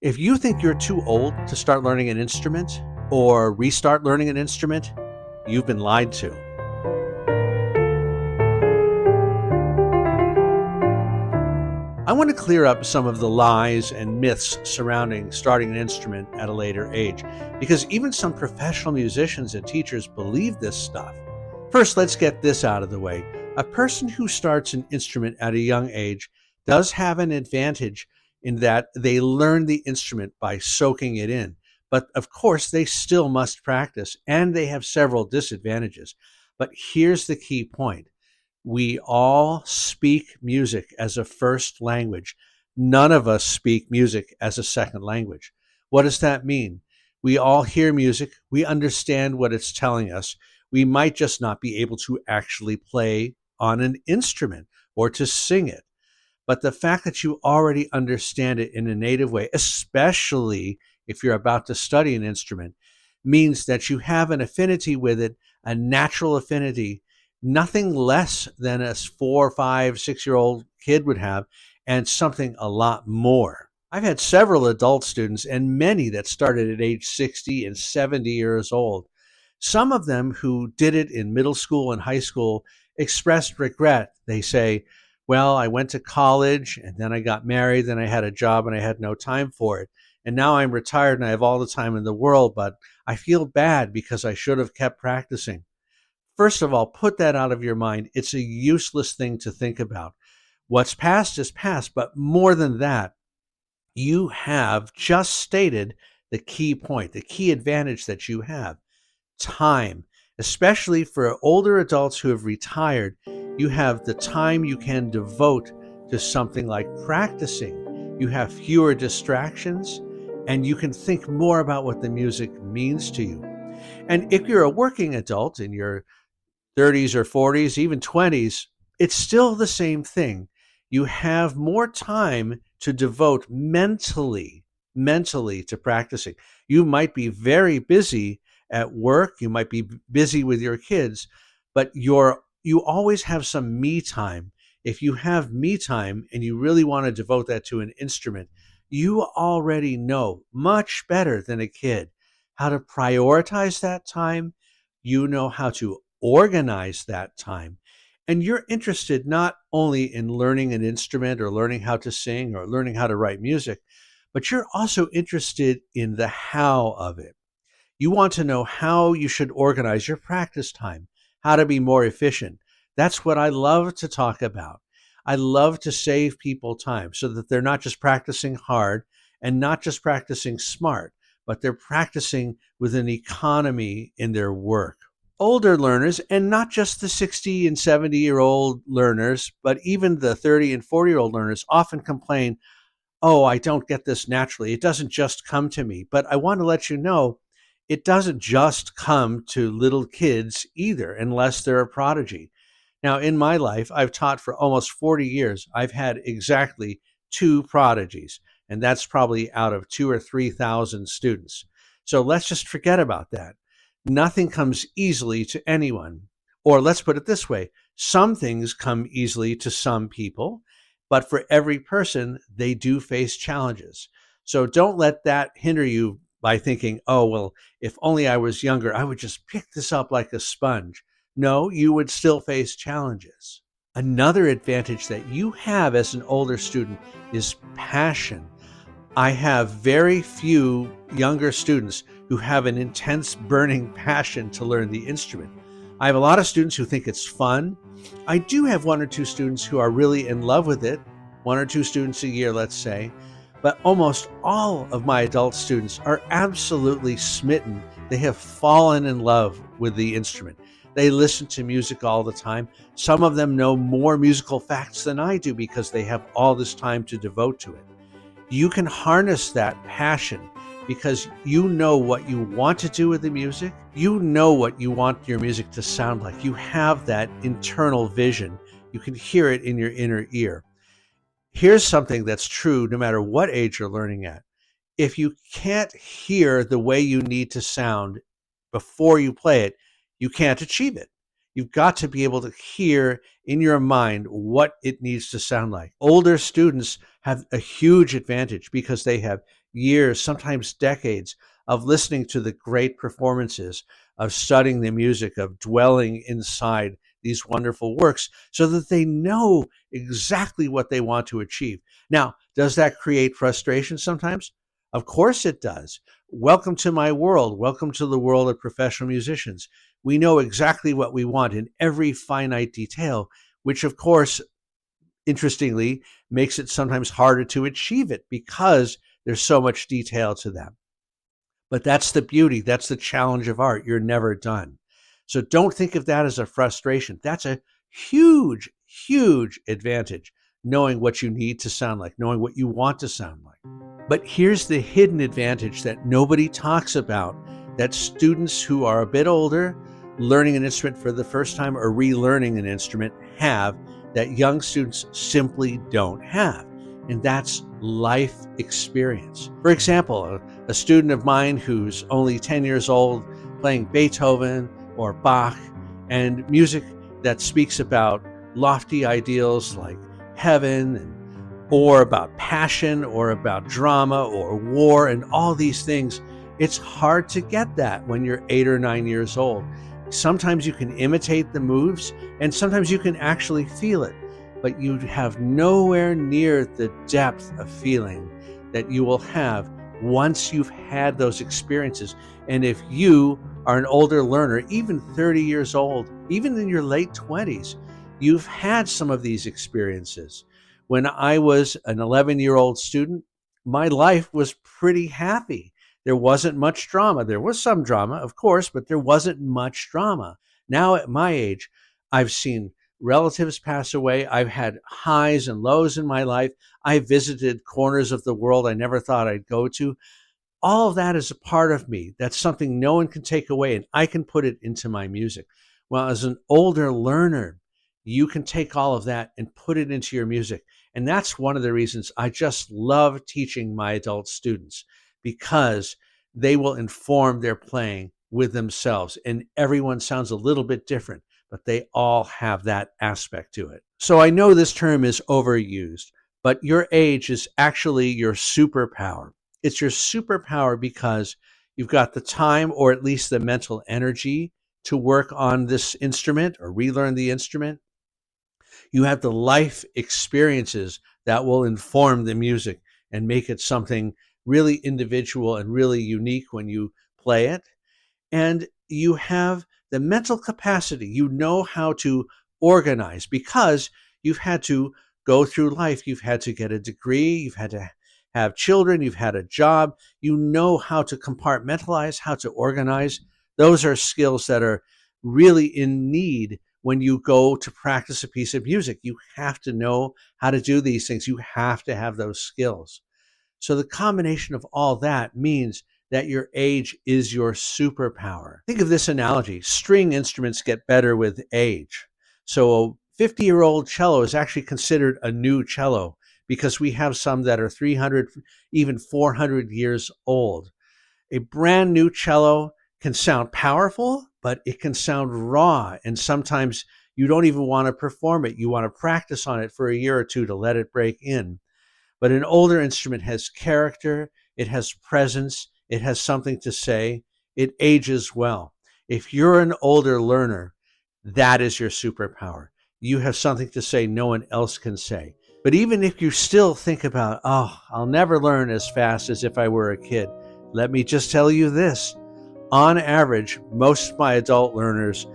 If you think you're too old to start learning an instrument or restart learning an instrument, you've been lied to. I want to clear up some of the lies and myths surrounding starting an instrument at a later age, because even some professional musicians and teachers believe this stuff. First, let's get this out of the way. A person who starts an instrument at a young age does have an advantage in that they learn the instrument by soaking it in. But of course, they still must practice, and they have several disadvantages. But here's the key point. We all speak music as a first language. None of us speak music as a second language. What does that mean? We all hear music. We understand what it's telling us. We might just not be able to actually play on an instrument or to sing it. But the fact that you already understand it in a native way, especially if you're about to study an instrument, means that you have an affinity with it, a natural affinity, nothing less than a 4, 5, 6-year-old kid would have, and something a lot more. I've had several adult students and many that started at age 60 and 70 years old. Some of them who did it in middle school and high school expressed regret. They say, well, I went to college and then I got married, then I had a job and I had no time for it. And now I'm retired and I have all the time in the world, but I feel bad because I should have kept practicing. First of all, put that out of your mind. It's a useless thing to think about. What's past is past, but more than that, you have just stated the key point, the key advantage that you have. Time, especially for older adults who have retired, you have the time you can devote to something like practicing. You have fewer distractions, and you can think more about what the music means to you. And if you're a working adult in your 30s or 40s, even 20s, it's still the same thing. You have more time to devote mentally to practicing. You might be very busy at work, you might be busy with your kids, but you always have some me time. If you have me time and you really want to devote that to an instrument, you already know much better than a kid how to prioritize that time. You know how to organize that time. And you're interested not only in learning an instrument or learning how to sing or learning how to write music, but you're also interested in the how of it. You want to know how you should organize your practice time, how to be more efficient. That's what I love to talk about. I love to save people time so that they're not just practicing hard and not just practicing smart, but they're practicing with an economy in their work. Older learners, and not just the 60 and 70-year-old learners, but even the 30 and 40-year-old learners often complain, oh, I don't get this naturally. It doesn't just come to me. But I want to let you know, it doesn't just come to little kids either, unless they're a prodigy. Now, in my life, I've taught for almost 40 years. I've had exactly 2 prodigies, and that's probably out of 2,000 or 3,000 students. So let's just forget about that. Nothing comes easily to anyone. Or let's put it this way, some things come easily to some people, but for every person, they do face challenges. So don't let that hinder you by thinking, oh, well, if only I was younger, I would just pick this up like a sponge. No, you would still face challenges. Another advantage that you have as an older student is passion. I have very few younger students who have an intense burning passion to learn the instrument. I have a lot of students who think it's fun. I do have 1 or 2 students who are really in love with it, 1 or 2 students a year, let's say. But almost all of my adult students are absolutely smitten. They have fallen in love with the instrument. They listen to music all the time. Some of them know more musical facts than I do because they have all this time to devote to it. You can harness that passion because you know what you want to do with the music. You know what you want your music to sound like. You have that internal vision. You can hear it in your inner ear. Here's something that's true no matter what age you're learning at. If you can't hear the way you need to sound before you play it, you can't achieve it. You've got to be able to hear in your mind what it needs to sound like. Older students have a huge advantage because they have years, sometimes decades of listening to the great performances, of studying the music, of dwelling inside these wonderful works so that they know exactly what they want to achieve. Now, does that create frustration sometimes? Of course it does. Welcome to my world. Welcome to the world of professional musicians. We know exactly what we want in every finite detail, which of course, interestingly, makes it sometimes harder to achieve it because there's so much detail to them. But that's the beauty. That's the challenge of art. You're never done. So don't think of that as a frustration. That's a huge, huge advantage, knowing what you need to sound like, knowing what you want to sound like. But here's the hidden advantage that nobody talks about, that students who are a bit older, learning an instrument for the first time or relearning an instrument have, that young students simply don't have. And that's life experience. For example, a student of mine who's only 10 years old playing Beethoven or Bach and music that speaks about lofty ideals like heaven or about passion or about drama or war and all these things, it's hard to get that when you're 8 or 9 years old. Sometimes you can imitate the moves and sometimes you can actually feel it, but you have nowhere near the depth of feeling that you will have once you've had those experiences. And if you are an older learner, even 30 years old, even in your late 20s, you've had some of these experiences. When I was an 11-year-old student, my life was pretty happy. There wasn't much drama. There was some drama, of course, but there wasn't much drama. Now at my age, I've seen relatives pass away. I've had highs and lows in my life. I visited corners of the world I never thought I'd go to. All of that is a part of me. That's something no one can take away, and I can put it into my music. Well, as an older learner, you can take all of that and put it into your music. And that's one of the reasons I just love teaching my adult students, because they will inform their playing with themselves. And everyone sounds a little bit different, but they all have that aspect to it. So I know this term is overused, but your age is actually your superpower. It's your superpower because you've got the time, or at least the mental energy, to work on this instrument or relearn the instrument. You have the life experiences that will inform the music and make it something really individual and really unique when you play it. And you have the mental capacity. You know how to organize because you've had to go through life. You've had to get a degree. You've had to have children. You've had a job. You know how to compartmentalize, how to organize. Those are skills that are really in need when you go to practice a piece of music. You have to know how to do these things. You have to have those skills. So the combination of all that means that your age is your superpower. Think of this analogy. String instruments get better with age. So a 50-year-old cello is actually considered a new cello because we have some that are 300, even 400 years old. A brand new cello can sound powerful, but it can sound raw. And sometimes you don't even want to perform it. You want to practice on it for a year or two to let it break in. But an older instrument has character, it has presence, it has something to say, it ages well. If you're an older learner, that is your superpower. You have something to say no one else can say. But even if you still think about, oh, I'll never learn as fast as if I were a kid, let me just tell you this. On average, most of my adult learners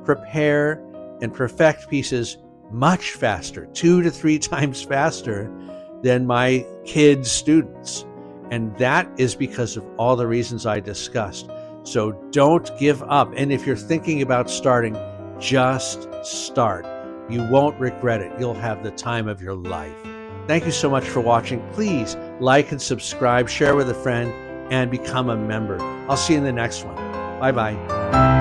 prepare and perfect pieces much faster, 2 to 3 times faster than my kids' students. And that is because of all the reasons I discussed. So don't give up. And if you're thinking about starting, just start. You won't regret it. You'll have the time of your life. Thank you so much for watching. Please like and subscribe, share with a friend, and become a member. I'll see you in the next one. Bye-bye.